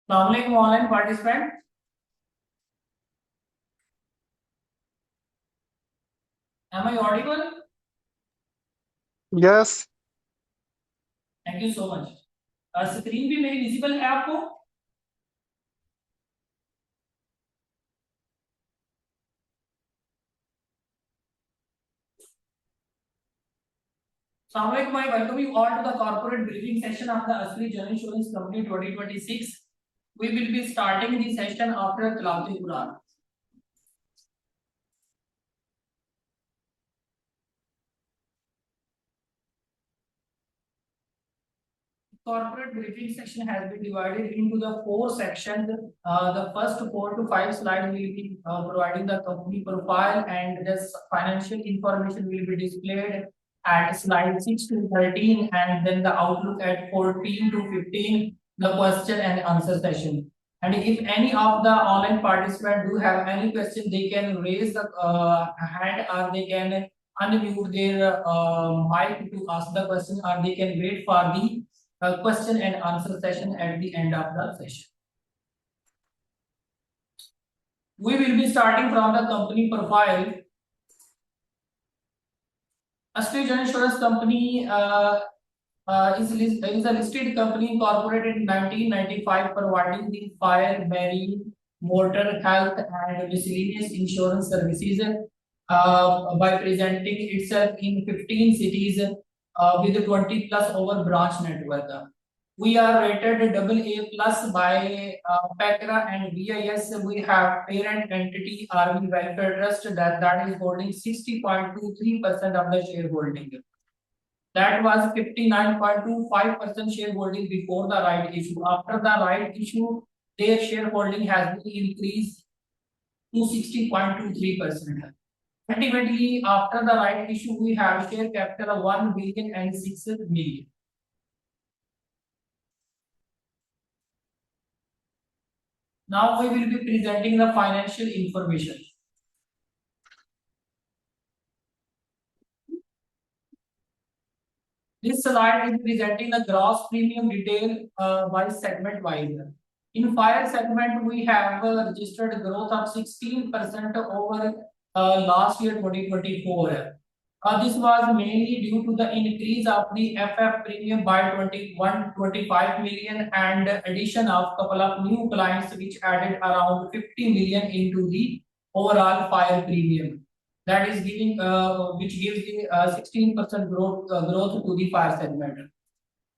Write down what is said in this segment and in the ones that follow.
Assalamualaikum online participant. Am I audible? Yes, Thank you so much. Screen भी मेरी visible है आपको? Assalamualaikum. I welcome you all to the corporate briefing session of the Asli General Insurance Company 2026. We will be starting the session after Tilawat Quran. Corporate briefing section has been divided into the four sections. The first 4 to 5 slides will be providing the company profile, and this financial information will be displayed at slide 6 to 13, and then the outlook at 14 to 15, the question and answer session. And if any of the online participants do have any question, they can raise the hand, or they can unmute their mic to ask the question, or they can wait for the question and answer session at the end of the session. We will be starting from the company profile. Asli General Insurance Company is a listed company incorporated in 1995, providing the fire, marine, motor, health, and miscellaneous insurance services by presenting itself in 15 cities with a 20 plus over branch network. We are rated AA plus by PACRA and BIS. We have parent entity Army Welfare Trust that is holding 60.23% of the shareholding. That was 59.25% shareholding before the right issue. After the right issue, their shareholding has been increased to 60.23%. Ultimately, after the right issue, we have share capital of 1 billion and 6 million. Now we will be presenting the financial information. This slide is presenting the gross premium detail by segment wise. In fire segment, we have registered growth of 16% over last year 2024. This was mainly due to the increase of the FF premium by 25 million and addition of couple of new clients which added around 50 million into the overall fire premium. That is giving which gives the 16% growth to the fire segment.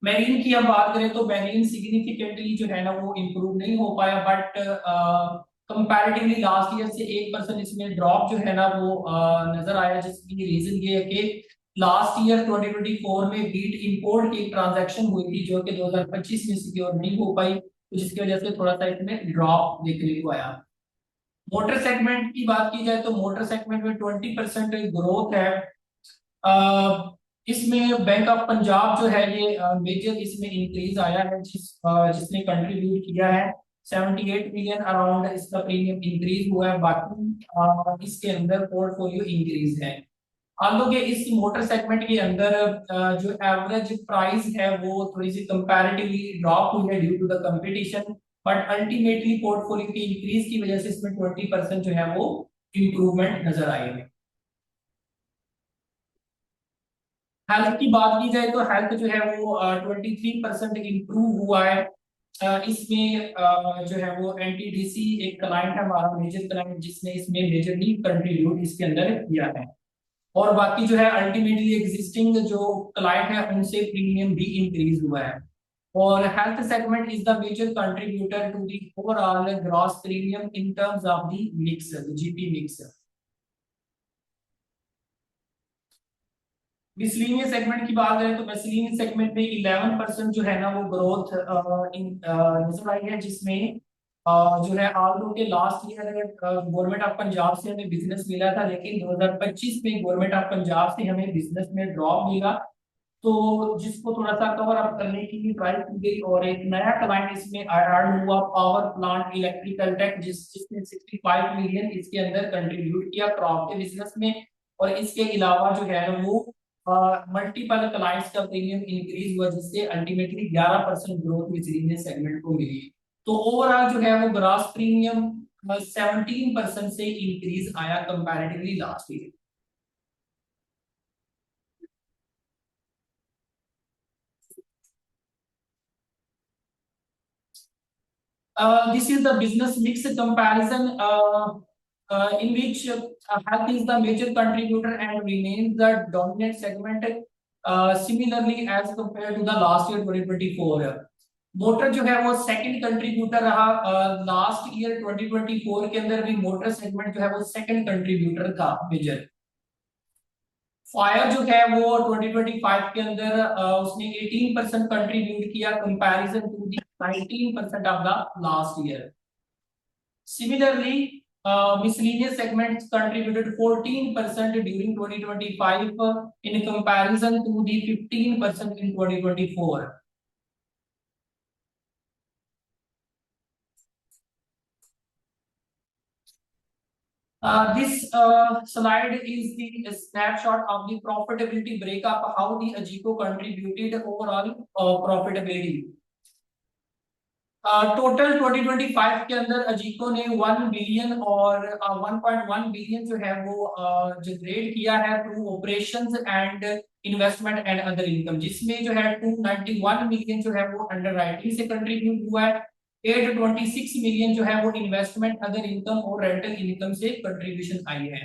Marine की अब बात करें तो marine significantly जो है ना वो improve नहीं हो पाया, बट कंपैरेटिवली लास्ट ईयर से 1% इसमें ड्रॉप जो है ना वो नजर आया, जिसकी रीजन ये है कि लास्ट ईयर 2024 में बीट इंपोर्ट की ट्रांजैक्शन हुई थी जो कि 2025 में सिक्योर नहीं हो पाई, तो जिसकी वजह से थोड़ा सा इसमें ड्रॉप देखने को आया। मोटर सेगमेंट की बात की जाए तो मोटर सेगमेंट में 20% ग्रोथ है। इसमें बैंक ऑफ पंजाब जो है ये मेजर इसमें इंक्रीज आया है, जिसने कंट्रीब्यूट किया है 78 मिलियन अराउंड इसका प्रीमियम इंक्रीज हुआ है। बाकी इसके अंदर पोर्टफोलियो इंक्रीज है। आलो के इस मोटर सेगमेंट के अंदर जो एवरेज प्राइस है वो थोड़ी सी कंपैरेटिवली ड्रॉप हुई है due to the competition, but ultimately portfolio की इंक्रीज की वजह से इसमें 20% जो है वो इंप्रूवमेंट नजर आई है। हेल्थ की बात की जाए तो हेल्थ जो है वो 23% इम्प्रूव हुआ है। इसमें जो है वो एनटीडीसी एक क्लाइंट है हमारा मेजर क्लाइंट, जिसने इसमें मेजरली कंट्रीब्यूट इसके अंदर किया है। और बाकी जो है अल्टीमेटली एग्जिस्टिंग जो क्लाइंट है उनसे प्रीमियम भी इंक्रीज हुआ है। और health segment is the major contributor to the overall gross premium in terms of the mix, GP mix. Miscellaneous segment की बात करें तो मिसलिनियस सेगमेंट में 11% जो है ना वो ग्रोथ नजर आई है, जिसमें जो है आलू के last year government of Punjab से हमें बिजनेस मिला था, लेकिन 2025 में गवर्नमेंट ऑफ पंजाब से हमें बिजनेस में ड्रॉप मिला, तो जिसको थोड़ा सा कवर अप करने की भी ट्राई की गई। और एक नया क्लाइंट इसमें ऐड हुआ पावर प्लांट इलेक्ट्रिकल टेक, जिसने 65 मिलियन इसके अंदर कंट्रीब्यूट किया क्रॉप के बिजनेस में। और इसके अलावा जो है वो मल्टीपल क्लाइंट्स का प्रीमियम इंक्रीज हुआ, जिससे अल्टीमेटली 11% ग्रोथ मिसलिनियस सेगमेंट को मिली। तो ओवरऑल जो है वो ग्रॉस प्रीमियम 17% से इंक्रीज आया comparatively last year. This is the business mix comparison in which health is the major contributor and remains the dominant segment similarly as compared to the last year 2024। Motor जो है वो second contributor रहा last year 2024 के अंदर भी motor segment जो है वो सेकंड कंट्रीब्यूटर था मेजर। फायर जो है वो 2025 के अंदर उसने 18% कंट्रीब्यूट किया comparison to the 19% of the last year. Similarly miscellaneous segments contributed 14% during 2025 in comparison to the 15% in 2024। This slide is the snapshot of the profitability breakup, how the Ajico contributed overall profitability। Total 2025 के अंदर अजीको ने 1 billion और 1.1 billion जो है वो generate किया है through operations and investment and other income, जिसमें जो है 291 मिलियन जो है वो अंडरराइटिंग से कंट्रीब्यूट हुआ है, 826 मिलियन जो है वो इन्वेस्टमेंट अदर इनकम और रेंटल इनकम से कंट्रीब्यूशन आई है।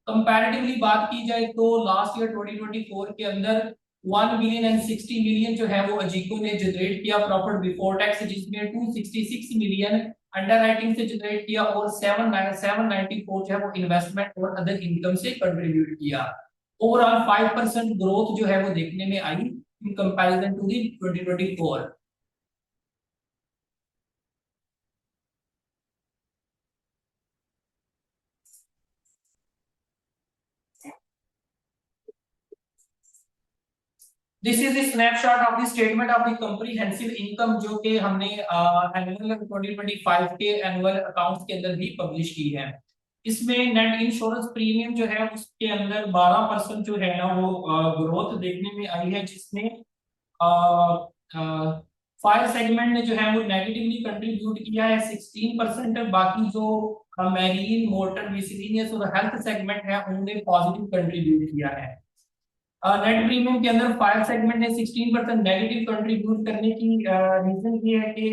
कंपैरेटिवली बात की जाए तो लास्ट ईयर 2024 के अंदर 1 बिलियन एंड 60 मिलियन जो है वो अजीको ने जनरेट किया प्रॉफिट बिफोर टैक्स, जिसमें 266 मिलियन अंडरराइटिंग से जनरेट किया और 794 जो है वो इन्वेस्टमेंट और अदर इनकम से कंट्रीब्यूट किया। ओवरऑल 5% ग्रोथ जो है वो देखने में आई in comparison to the 2024। This is the snapshot of the statement of the comprehensive income जो कि हमने एनुअल 2025 के एनुअल अकाउंट्स के अंदर भी पब्लिश की है। इसमें नेट इंश्योरेंस प्रीमियम जो है उसके अंदर 12% जो है ना वो ग्रोथ देखने में आई है, जिसमें फायर सेगमेंट ने जो है वो नेगेटिवली कंट्रीब्यूट किया है 16%। बाकी जो मैरीन मोटर मिसलेनियस और हेल्थ सेगमेंट है उन्होंने पॉजिटिव कंट्रीब्यूट किया है। नेट प्रीमियम के अंदर फायर सेगमेंट ने 16% नेगेटिव कंट्रीब्यूट करने की रीजन ये है कि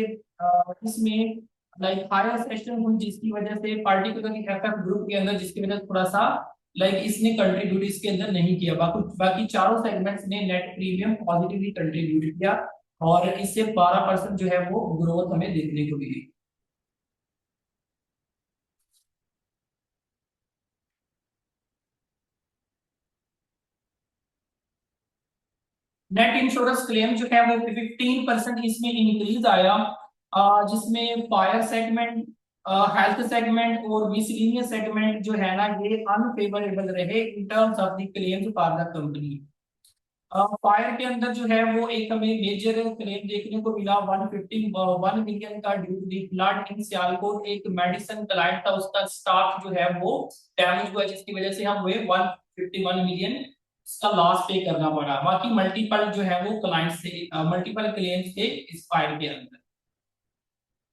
इसमें लाइक हायर सेशन हुई, जिसकी वजह से पार्टिकुलरली एफएफ ग्रुप के अंदर जिसकी वजह से थोड़ा सा लाइक इसने कंट्रीब्यूट इसके अंदर नहीं किया। बाकी चारों सेगमेंट्स ने नेट प्रीमियम पॉजिटिवली कंट्रीब्यूट किया और इससे 12% जो है वो ग्रोथ हमें देखने को मिली। नेट इंश्योरेंस क्लेम जो है वो 15% इसमें इंक्रीज आया, जिसमें फायर सेगमेंट, हेल्थ सेगमेंट और मिसलेनियस सेगमेंट जो है ना ये अनफेवरेबल रहे इन terms of the claims for the company. Fire के अंदर जो है वो एक हमें मेजर क्लेम देखने को मिला 151 मिलियन का ड्यू टू द फ्लड इन सियालकोट। एक मेडिसिन क्लाइंट था, उसका स्टाफ जो है वो डैमेज हुआ, जिसकी वजह से हमें 151 मिलियन इसका लॉस पे करना पड़ा। बाकी मल्टीपल जो है वो क्लाइंट से मल्टीपल क्लेम्स थे इस फायर के अंदर।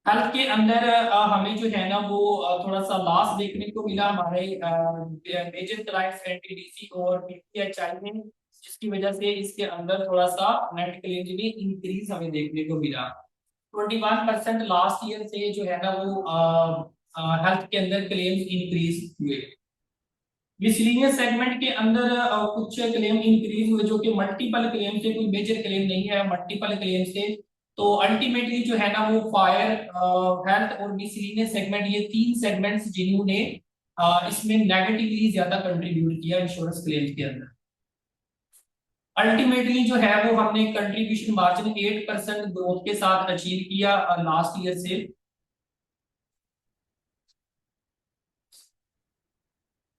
हेल्थ के अंदर हमें जो है ना वो थोड़ा सा लॉस देखने को मिला हमारे मेजर क्लाइंट्स एनटीडीसी और पीपीएचआई में, जिसकी वजह से इसके अंदर थोड़ा सा नेट क्लेम में इंक्रीज हमें देखने को मिला। 21% लास्ट ईयर से जो है ना वो हेल्थ के अंदर क्लेम्स इंक्रीज हुए। मिसलेनियस सेगमेंट के अंदर कुछ क्लेम इंक्रीज हुए जो कि मल्टीपल क्लेम से, कोई मेजर क्लेम नहीं है, मल्टीपल क्लेम से। तो अल्टीमेटली जो है ना वो फायर, हेल्थ और मिसलेनियस सेगमेंट, ये तीन सेगमेंट्स जिन्होंने इसमें नेगेटिवली ज्यादा कंट्रीब्यूट किया इंश्योरेंस क्लेम्स के अंदर। अल्टीमेटली जो है वो हमने कंट्रीब्यूशन मार्जिन 8% ग्रोथ के साथ अचीव किया लास्ट ईयर से।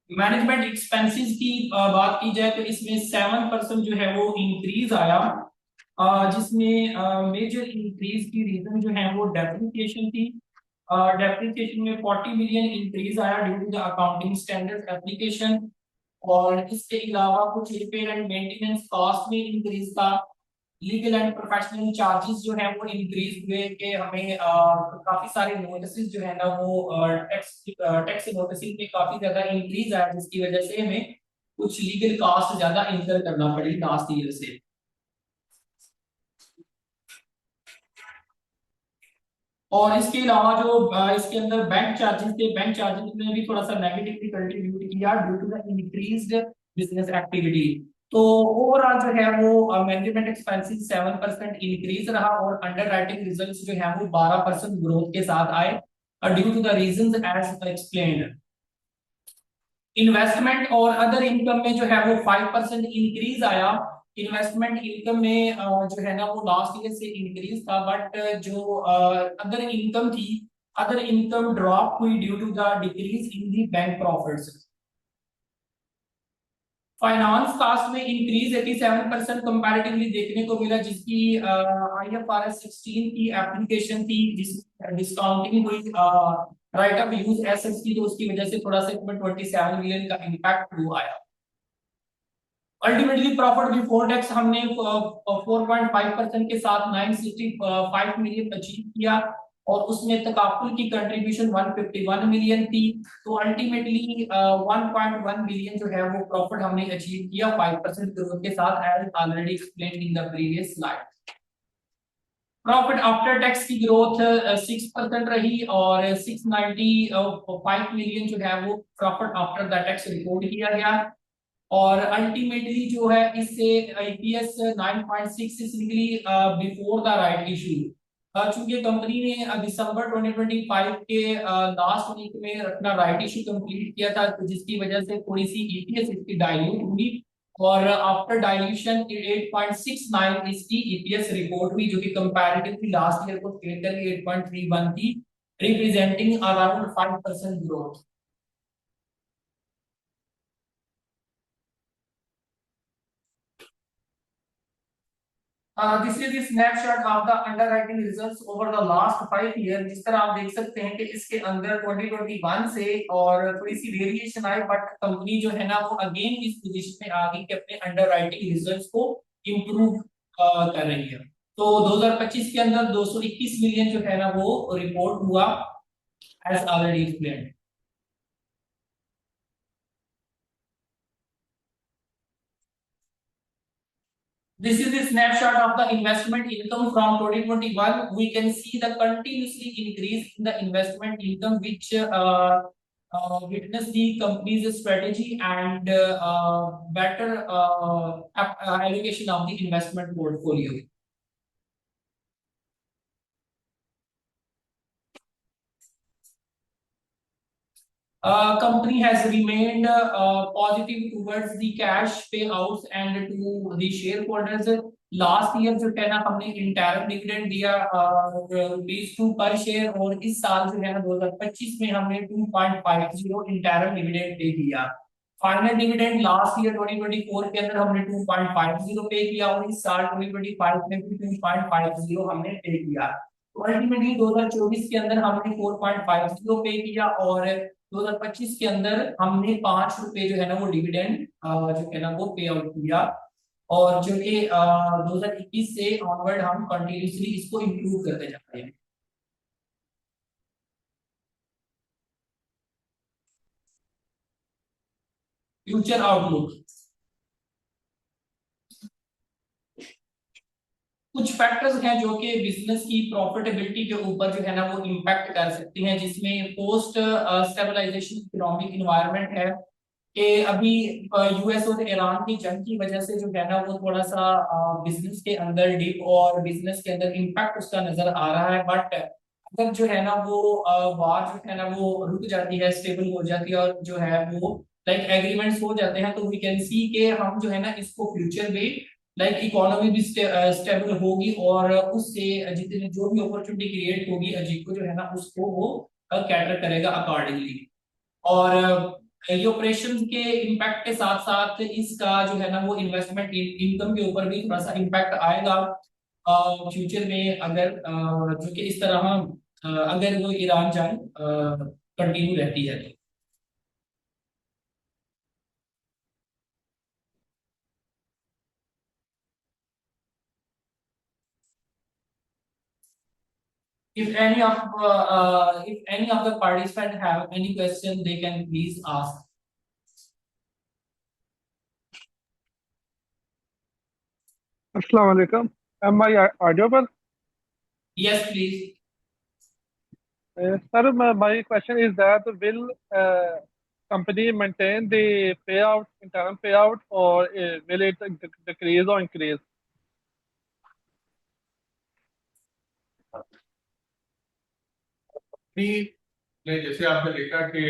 मैनेजमेंट एक्सपेंसेस की बात की जाए तो इसमें 7% जो है वो इंक्रीज आया, जिसमें मेजर इंक्रीज की रीजन जो है वो डेप्रिसिएशन थी। डेप्रिसिएशन में 40 मिलियन इंक्रीज आया due to the accounting standard application. और इसके अलावा कुछ रिपेयर एंड मेंटेनेंस कॉस्ट में इंक्रीज था। लीगल एंड प्रोफेशनल चार्जेस जो है वो इंक्रीज हुए कि हमें काफी सारे नोटिस जो है ना वो टैक्स नोटिस में काफी ज्यादा इंक्रीज आया, जिसकी वजह से हमें कुछ लीगल कॉस्ट ज्यादा इंकर करना पड़ी लास्ट ईयर से। और इसके अलावा जो इसके अंदर बैंक चार्जेस थे, बैंक चार्जेस ने भी थोड़ा सा नेगेटिवली कंट्रीब्यूट किया due to the increased business activity. तो ओवरऑल जो है वो मैनेजमेंट एक्सपेंसेस 7% इंक्रीज रहा और अंडर राइटिंग रिजल्ट जो है वो 12% ग्रोथ के साथ आए due to the reasons as explained. Investment और अदर इनकम में जो है वो 5% इंक्रीज आया। इन्वेस्टमेंट इनकम में जो है ना वो लास्ट ईयर से इंक्रीज था, बट जो अदर इनकम थी, अदर इनकम ड्रॉप हुई due to the decrease in the bank profits. Finance cost में इंक्रीज 87% कंपैरेटिवली देखने को मिला, जिसकी IFRS 16 की एप्लीकेशन थी, जिसमें डिस्काउंटिंग हुई राइट ऑफ यूज एसेट्स की, तो उसकी वजह से थोड़ा सा इसमें 27 मिलियन का इम्पैक्ट हुआ आया। अल्टीमेटली प्रॉफिट बिफोर टैक्स हमने 4.5% के साथ 965 मिलियन अचीव किया और उसमें तकाफुल की कंट्रीब्यूशन 151 मिलियन थी। तो अल्टीमेटली 1.1 बिलियन जो है वो प्रॉफिट हमने अचीव किया 5% ग्रोथ के साथ, as already explained in the previous slide. Profit after tax की ग्रोथ 6% रही और 695 मिलियन जो है वो profit after the tax report किया गया। और अल्टीमेटली जो है इससे ईपीएस 9.66 निकली बिफोर द राइट इशू। चूंकि कंपनी ने दिसंबर 2025 के लास्ट वीक में अपना राइट इशू कंप्लीट किया था, तो जिसकी वजह से थोड़ी सी ईपीएस इसकी डाइल्यूट हुई और आफ्टर डाइल्यूशन 8.69 इसकी ईपीएस रिपोर्ट हुई, जो कि कंपैरेटिवली लास्ट ईयर को स्टेट करके 8.31 थी, representing around 5% growth. This is snapshot of the underwriting results over the last 5 year. जिस तरह आप देख सकते हैं कि इसके अंदर 2021 से और थोड़ी सी वेरिएशन आई, बट कंपनी जो है ना वो अगेन इस पोजीशन में आ गई कि अपने अंडरराइटिंग रिजल्ट्स को इम्प्रूव कर रही है। तो 2025 के अंदर 221 मिलियन जो है ना वो रिपोर्ट हुआ, as already explained. This is a snapshot of the investment income from 2021. We can see the continuously increase in the investment income, which witness the company's strategy and better allocation of the investment portfolio. Company has remained positive towards the cash payouts and to the shareholders. Last year जो है ना हमने interim dividend दिया ₹2 पर share, और इस साल जो है ना 2025 में हमने 2.50 इंटरम डिविडेंड पे किया। फाइनल डिविडेंड लास्ट ईयर 2024 के अंदर हमने 2.50 पे किया और इस साल 2025 में भी 2.50 हमने पे किया। तो अल्टीमेटली 2024 के अंदर हमने 4.50 पे किया और 2025 के अंदर हमने ₹5 जो है ना वो डिविडेंड जो है ना वो पे आउट किया, और जो कि 2021 से ऑनवर्ड हम कंटिन्यूसली इसको इम्प्रूव करते जा रहे हैं। फ्यूचर आउटलुक, कुछ फैक्टर्स हैं जो कि बिजनेस की प्रॉफिटेबिलिटी के ऊपर जो है ना वो इम्पैक्ट कर सकती हैं, जिसमें पोस्ट स्टेबलाइजेशन इकोनॉमिक इन्वायरमेंट है कि अभी यूएस और ईरान की जंग की वजह से जो है ना वो थोड़ा सा बिजनेस के अंदर डिप और बिजनेस के अंदर इम्पैक्ट उसका नजर आ रहा है। बट अगर जो है ना वो वार जो है ना वो रुक जाती है, स्टेबल हो जाती है और जो है वो लाइक एग्रीमेंट्स हो जाते हैं, तो वी कैन सी के हम जो है ना इसको फ्यूचर में लाइक इकोनॉमी भी स्टेबल होगी और उससे जितनी जो भी अपॉर्चुनिटी क्रिएट होगी अजीब को जो है ना उसको वो कैटर करेगा अकॉर्डिंगली। और ये ऑपरेशन के इम्पैक्ट के साथ साथ इसका जो है ना वो इन्वेस्टमेंट इनकम के ऊपर भी थोड़ा सा इम्पैक्ट आएगा फ्यूचर में, अगर जो कि इस तरह अगर वो ईरान जंग कंटिन्यू रहती है तो। If any of the participants have any question, they can please ask. Assalamu alaikum. Am I audible? Yes, please. Sir, my question is that will company maintain the payout, interim payout, or will it decrease or increase? Company ने जैसे आपने देखा कि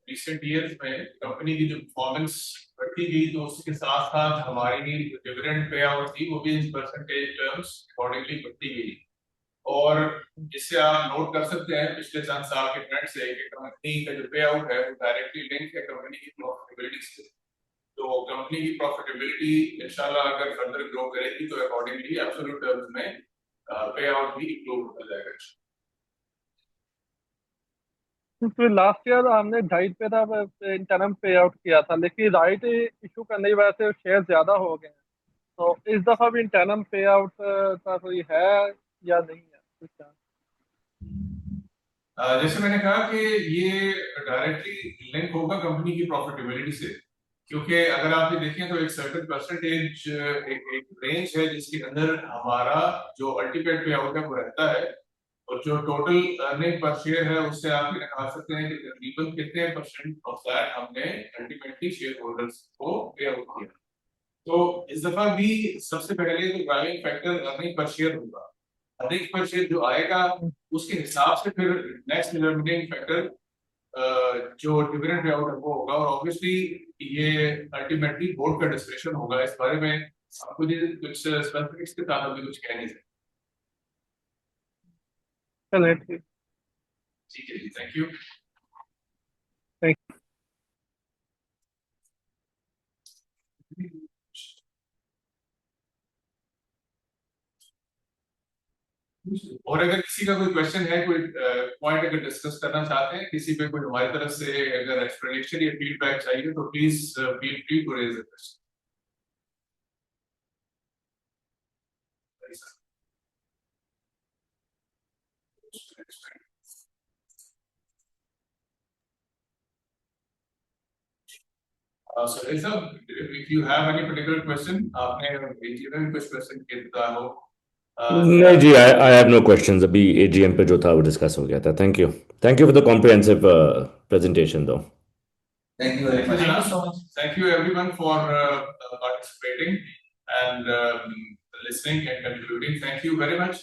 recent years में company की जो performance बढ़ती गई तो उसके साथ साथ हमारी डिविडेंड पे आउट थी वो भी इन परसेंटेज टर्म्स अकॉर्डिंगली बढ़ती गई और जिससे आप नोट कर सकते हैं पिछले चंद साल के ट्रेंड से कि कंपनी का जो पे आउट है वो डायरेक्टली लिंक है कंपनी की प्रॉफिटेबिलिटी से। तो कंपनी की प्रॉफिटेबिलिटी इंशाल्लाह अगर फर्दर ग्रो करेगी तो अकॉर्डिंगली एब्सोल्यूट टर्म्स में पे आउट भी इंप्रूव होता जाएगा। तो लास्ट ईयर हमने 2.5 पे था इंटरम पे आउट किया था, लेकिन राइट इशू करने की वजह से शेयर ज्यादा हो गए हैं। तो इस दफा भी इंटरम पे आउट का कोई है या नहीं है? जैसे मैंने कहा कि ये डायरेक्टली लिंक होगा कंपनी की प्रॉफिटेबिलिटी से, क्योंकि अगर आप ये देखें तो एक सर्टेन परसेंटेज एक रेंज है जिसके अंदर हमारा जो अल्टीमेट पे आउट है वो रहता है और जो टोटल अर्निंग पर शेयर है उससे आप ये निकाल सकते हैं कि तकरीबन कितने परसेंट ऑफ दैट हमने अल्टीमेटली शेयर होल्डर्स को पे आउट किया। तो इस दफा भी सबसे पहले तो driving factor earning per share होगा। अर्निंग पर शेयर जो आएगा उसके हिसाब से फिर नेक्स्ट डिटरमिनेटिंग फैक्टर जो डिविडेंड पे आउट है वो होगा और ऑब्वियसली ये अल्टीमेटली बोर्ड का डिस्कशन होगा। इस बारे में आपको कुछ स्पेसिफिक्स के साथ अभी कुछ कह नहीं सकते। चलिए ठीक है जी, थैंक यू। और अगर किसी का कोई क्वेश्चन है, कोई पॉइंट अगर डिस्कस करना चाहते हैं, किसी पे कोई हमारी तरफ से अगर एक्सप्लेनेशन या फीडबैक चाहिए तो please feel free to raise the question. So if you have any particular question, आपने AGM में कुछ क्वेश्चन किया हो? नहीं जी, I have no questions. अभी AGM पे जो था वो डिस्कस हो गया था। Thank you for the comprehensive presentation though. Thank you very much. Thank you so much. Thank you everyone for participating and listening and contributing. Thank you very much.